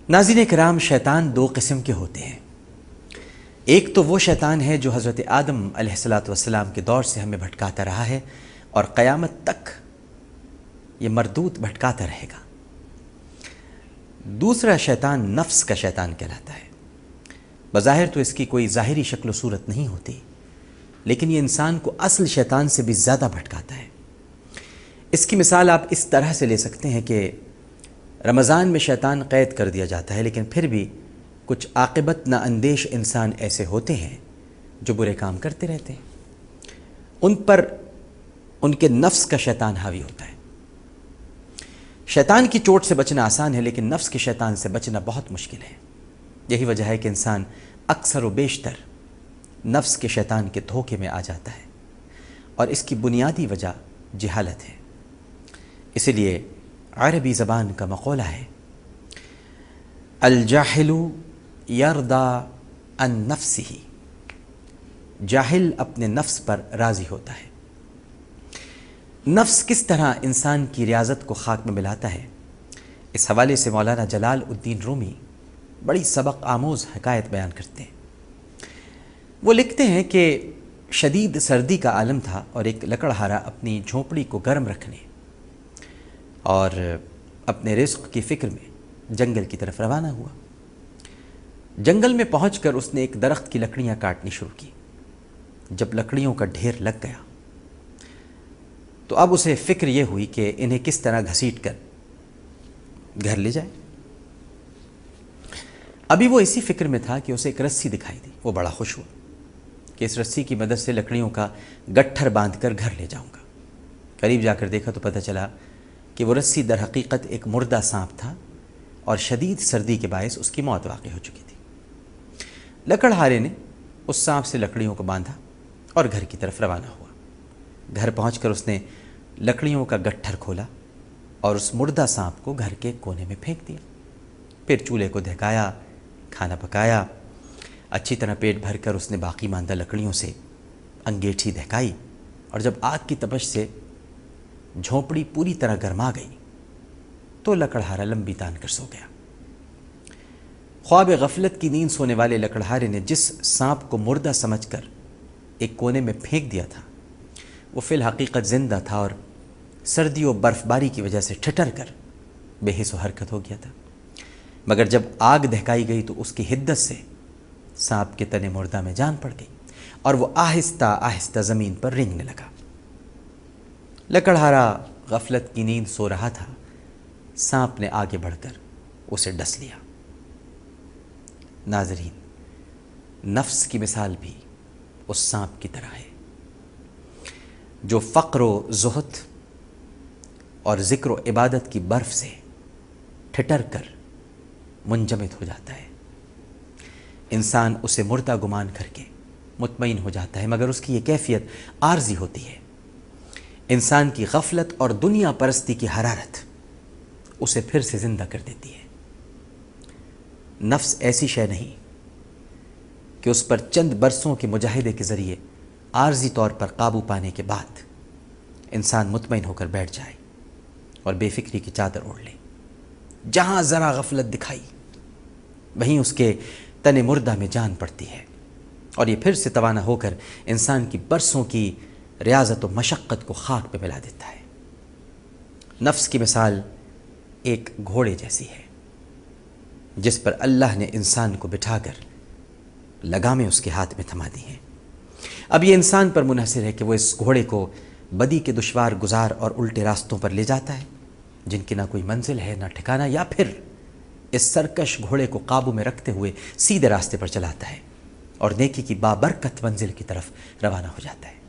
ناظرین کرام، شیطان دو قسم کے ہوتے ہیں۔ ایک تو وہ شیطان ہے جو حضرت آدم علیہ السلام کے دور سے ہمیں بھٹکاتا رہا ہے اور قیامت تک یہ مردود بھٹکاتا رہے گا۔ دوسرا شیطان نفس کا شیطان کہلاتا ہے۔ بظاہر تو اس کی کوئی ظاہری شکل و صورت نہیں ہوتی، لیکن یہ انسان کو اصل شیطان سے بھی زیادہ بھٹکاتا ہے۔ اس کی مثال آپ اس طرح سے لے سکتے ہیں کہ رمضان میں شیطان قید کر دیا جاتا ہے، لیکن پھر بھی کچھ عاقبت نا اندیش انسان ایسے ہوتے ہیں جو برے کام کرتے رہتے ہیں۔ ان پر ان کے نفس کا شیطان حاوی ہوتا ہے۔ شیطان کی چوٹ سے بچنا آسان ہے، لیکن نفس کے شیطان سے بچنا بہت مشکل ہے۔ یہی وجہ ہے کہ انسان اکثر و بیشتر نفس کے شیطان کے دھوکے میں آ جاتا ہے، اور اس کی بنیادی وجہ جہالت ہے۔ اسی لیے عربی زبان کا مقولہ ہے، الجاہل یرضی عن نفسہ، جاہل اپنے نفس پر راضی ہوتا ہے۔ نفس کس طرح انسان کی ریاضت کو خاک میں ملاتا ہے، اس حوالے سے مولانا جلال الدین رومی بڑی سبق آموز حکایت بیان کرتے ہیں۔ وہ لکھتے ہیں کہ شدید سردی کا عالم تھا اور ایک لکڑہارا اپنی جھونپڑی کو گرم رکھنے اور اپنے رزق کی فکر میں جنگل کی طرف روانہ ہوا۔ جنگل میں پہنچ کر اس نے ایک درخت کی لکڑیاں کاٹنی شروع کی۔ جب لکڑیوں کا ڈھیر لگ گیا تو اب اسے فکر یہ ہوئی کہ انہیں کس طرح گھسیٹ کر گھر لے جائے۔ ابھی وہ اسی فکر میں تھا کہ اسے ایک رسی دکھائی دی۔ وہ بڑا خوش ہوا کہ اس رسی کی مدد سے لکڑیوں کا گٹھر باندھ کر گھر لے جاؤں گا۔ قریب جا کر دیکھا تو پتہ چلا کہ وہ رسی در حقیقت ایک مردہ سانپ تھا، اور شدید سردی کے باعث اس کی موت واقع ہو چکی تھی۔ لکڑہارے نے اس سانپ سے لکڑیوں کو باندھا اور گھر کی طرف روانہ ہوا۔ گھر پہنچ کر اس نے لکڑیوں کا گٹھر کھولا اور اس مردہ سانپ کو گھر کے کونے میں پھینک دیا۔ پھر چولہے کو دہکایا، کھانا پکایا، اچھی طرح پیٹ بھر کر اس نے باقی ماندہ لکڑیوں سے انگیٹھی دہکائی، اور جب آگ کی تپش سے جھونپڑی پوری طرح گرما گئی تو لکڑہارا لمبی تان کر سو گیا۔ خواب غفلت کی نیند سونے والے لکڑہارے نے جس سانپ کو مردہ سمجھ کر ایک کونے میں پھینک دیا تھا، وہ فی الحقیقت زندہ تھا اور سردی و برف باری کی وجہ سے ٹھٹر کر بے حس و حرکت ہو گیا تھا۔ مگر جب آگ دہکائی گئی تو اس کی حدت سے سانپ کے تن مردہ میں جان پڑ گئی، اور وہ آہستہ آہستہ زمین پر رینگنے لگا۔ لکڑہارا غفلت کی نیند سو رہا تھا، سانپ نے آگے بڑھ کر اسے ڈس لیا۔ ناظرین، نفس کی مثال بھی اس سانپ کی طرح ہے جو فقر و زہد اور ذکر و عبادت کی برف سے ٹھٹر کر منجمد ہو جاتا ہے۔ انسان اسے مردہ گمان کر کے مطمئن ہو جاتا ہے، مگر اس کی یہ کیفیت عارضی ہوتی ہے۔ انسان کی غفلت اور دنیا پرستی کی حرارت اسے پھر سے زندہ کر دیتی ہے۔ نفس ایسی شے نہیں کہ اس پر چند برسوں کے مجاہدے کے ذریعے عارضی طور پر قابو پانے کے بعد انسان مطمئن ہو کر بیٹھ جائے اور بے فکری کی چادر اوڑھ لے۔ جہاں ذرا غفلت دکھائی وہیں اس کے تن مردہ میں جان پڑتی ہے، اور یہ پھر سے توانا ہو کر انسان کی برسوں کی ریاضت و مشقت کو خاک پہ ملا دیتا ہے۔ نفس کی مثال ایک گھوڑے جیسی ہے جس پر اللہ نے انسان کو بٹھا کر لگامیں اس کے ہاتھ میں تھما دی ہیں۔ اب یہ انسان پر منحصر ہے کہ وہ اس گھوڑے کو بدی کے دشوار گزار اور الٹے راستوں پر لے جاتا ہے جن کی نہ کوئی منزل ہے نہ ٹھکانہ، یا پھر اس سرکش گھوڑے کو قابو میں رکھتے ہوئے سیدھے راستے پر چلاتا ہے اور نیکی کی بابرکت منزل کی طرف روانہ ہو جاتا ہے۔